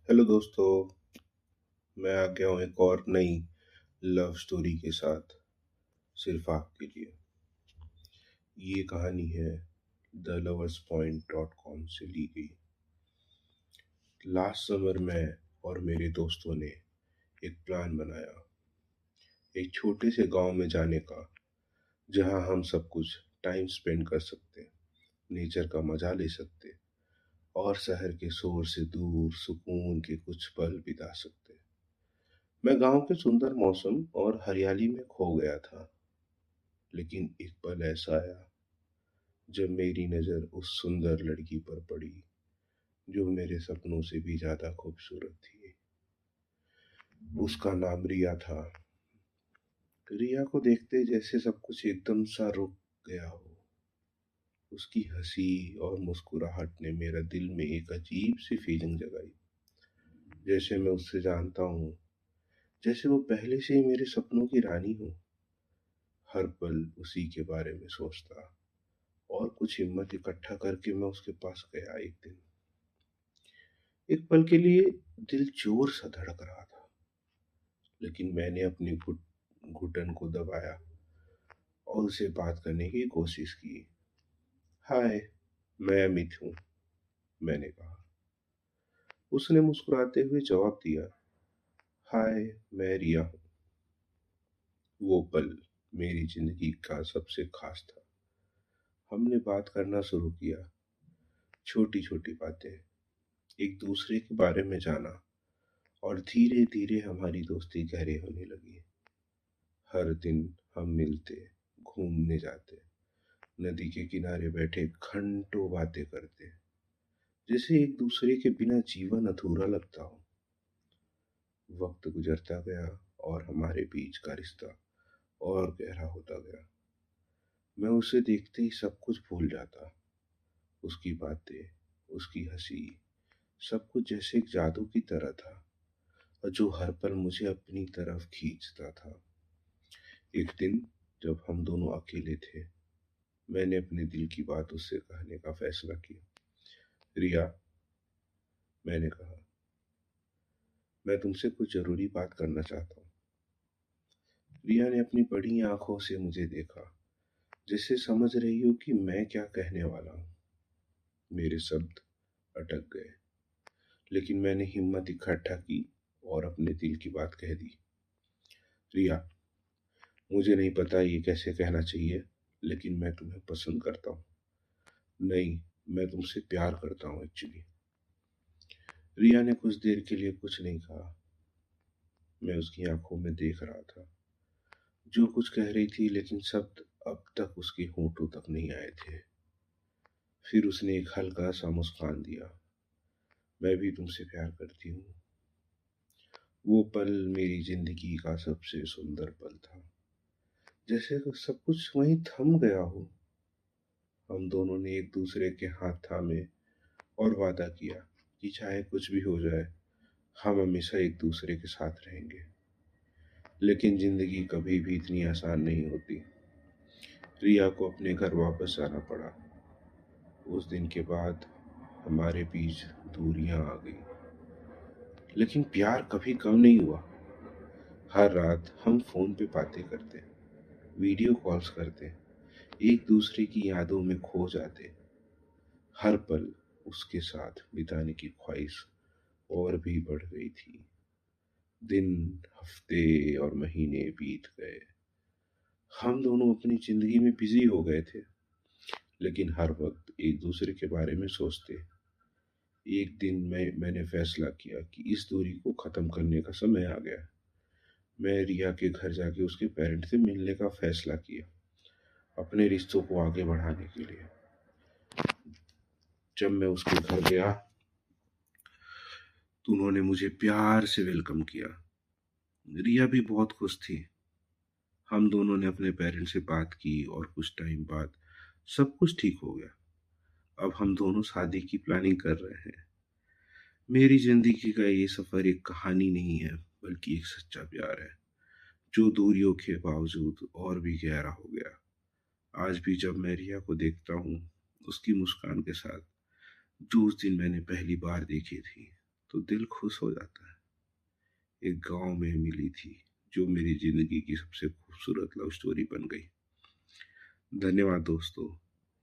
Hello दोस्तों। मैं आ गया हूँ एक और नई लव स्टोरी के साथ सिर्फ आपके लिए। ये कहानी है theloverspoint.com से ली गई। लास्ट समर मैं और मेरे दोस्तों ने एक प्लान बनाया, एक छोटे से गांव में जाने का, जहां हम सब कुछ टाइम स्पेंड कर सकते, नेचर का मजा ले सकते और शहर के शोर से दूर सुकून के कुछ पल बिता सकते। मैं गांव के सुंदर मौसम और हरियाली में खो गया था, लेकिन एक पल ऐसा आया जब मेरी नज़र उस सुंदर लड़की पर पड़ी जो मेरे सपनों से भी ज्यादा खूबसूरत थी। उसका नाम रिया था। रिया को देखते जैसे सब कुछ एकदम सा रुक गया हो। उसकी हंसी और मुस्कुराहट ने मेरा दिल में एक अजीब सी फीलिंग जगाई, जैसे मैं उससे जानता हूँ, जैसे वो पहले से ही मेरे सपनों की रानी हो। हर पल उसी के बारे में सोचता और कुछ हिम्मत इकट्ठा करके मैं उसके पास गया। एक दिन, एक पल के लिए दिल जोर सा धड़क रहा था, लेकिन मैंने अपनी घुटन को दबाया और उसे बात करने की कोशिश की। हाय, मैं अमित हूँ, मैंने कहा। उसने मुस्कुराते हुए जवाब दिया, हाय, मैं रिया हूँ। वो पल मेरी जिंदगी का सबसे खास था। हमने बात करना शुरू किया, छोटी छोटी बातें, एक दूसरे के बारे में जाना, और धीरे धीरे हमारी दोस्ती गहरी होने लगी। हर दिन हम मिलते, घूमने जाते, नदी के किनारे बैठे घंटों बातें करते, जैसे एक दूसरे के बिना जीवन अधूरा लगता हो। वक्त गुजरता गया और हमारे बीच का रिश्ता और गहरा होता गया। मैं उसे देखते ही सब कुछ भूल जाता, उसकी बातें, उसकी हंसी, सब कुछ जैसे एक जादू की तरह था, और जो हर पल मुझे अपनी तरफ खींचता था। एक दिन जब हम दोनों अकेले थे, मैंने अपने दिल की बात उससे कहने का फैसला किया। रिया, मैंने कहा, मैं तुमसे कुछ जरूरी बात करना चाहता हूँ। रिया ने अपनी बड़ी आंखों से मुझे देखा, जैसे समझ रही हो कि मैं क्या कहने वाला हूँ। मेरे शब्द अटक गए, लेकिन मैंने हिम्मत इकट्ठा की और अपने दिल की बात कह दी। रिया, मुझे नहीं पता ये कैसे कहना चाहिए, लेकिन मैं तुम्हें पसंद करता हूँ। नहीं, मैं तुमसे प्यार करता हूँ एक्चुअली। रिया ने कुछ देर के लिए कुछ नहीं कहा। मैं उसकी आंखों में देख रहा था, जो कुछ कह रही थी, लेकिन शब्द अब तक उसके होंठों तक नहीं आए थे। फिर उसने एक हल्का सा मुस्कान दिया, मैं भी तुमसे प्यार करती हूँ। वो पल मेरी जिंदगी का सबसे सुंदर पल था, जैसे कि सब कुछ वहीं थम गया हो। हम दोनों ने एक दूसरे के हाथ थामे और वादा किया कि चाहे कुछ भी हो जाए, हम हमेशा एक दूसरे के साथ रहेंगे। लेकिन जिंदगी कभी भी इतनी आसान नहीं होती। रिया को अपने घर वापस आना पड़ा। उस दिन के बाद हमारे बीच दूरियां आ गई, लेकिन प्यार कभी कम नहीं हुआ। हर रात हम फोन पे बातें करते, वीडियो कॉल्स करते, एक दूसरे की यादों में खो जाते। हर पल उसके साथ बिताने की ख्वाहिश और भी बढ़ गई थी। दिन, हफ्ते और महीने बीत गए। हम दोनों अपनी जिंदगी में बिजी हो गए थे, लेकिन हर वक्त एक दूसरे के बारे में सोचते। एक दिन मैंने फैसला किया कि इस दूरी को ख़त्म करने का समय आ गया। मैं रिया के घर जाके उसके पेरेंट्स से मिलने का फैसला किया, अपने रिश्तों को आगे बढ़ाने के लिए। जब मैं उसके घर गया तो उन्होंने मुझे प्यार से वेलकम किया। रिया भी बहुत खुश थी। हम दोनों ने अपने पेरेंट्स से बात की और कुछ टाइम बाद सब कुछ ठीक हो गया। अब हम दोनों शादी की प्लानिंग कर रहे हैं। मेरी जिंदगी का ये सफर एक कहानी नहीं है, बल्कि एक सच्चा प्यार है, जो दूरियों के बावजूद और भी गहरा हो गया। आज भी जब मैं रिया को देखता हूँ, उसकी मुस्कान के साथ, जो उस दिन मैंने पहली बार देखी थी, तो दिल खुश हो जाता है। एक गांव में मिली थी जो मेरी जिंदगी की सबसे खूबसूरत लव स्टोरी बन गई। धन्यवाद दोस्तों।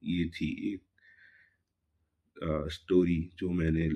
ये थी एक स्टोरी जो मैंने